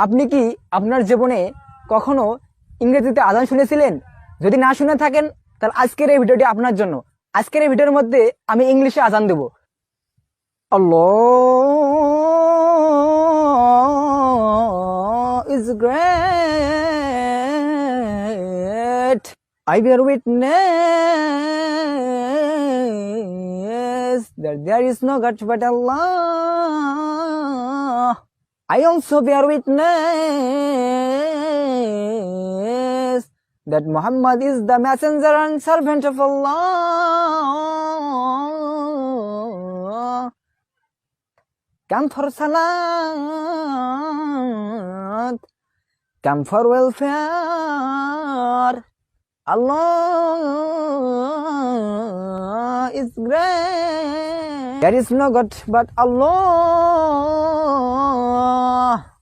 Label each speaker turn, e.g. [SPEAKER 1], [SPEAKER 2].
[SPEAKER 1] আপনি কি আপনার জীবনে কখনো ইংরেজিতে আজান শুনেছিলেন? যদি না শুনে থাকেন তাহলে আজকের এই ভিডিওটি আপনার জন্য। আজকের এই ভিডিওর মধ্যে আমি ইংলিশে আজান দেব। Allah is great, I bear witness that there is no God but Allah. I also bear witness that Muhammad is the messenger and servant of Allah. Come for salat, come for welfare. Allah is great. There is no God but Allah.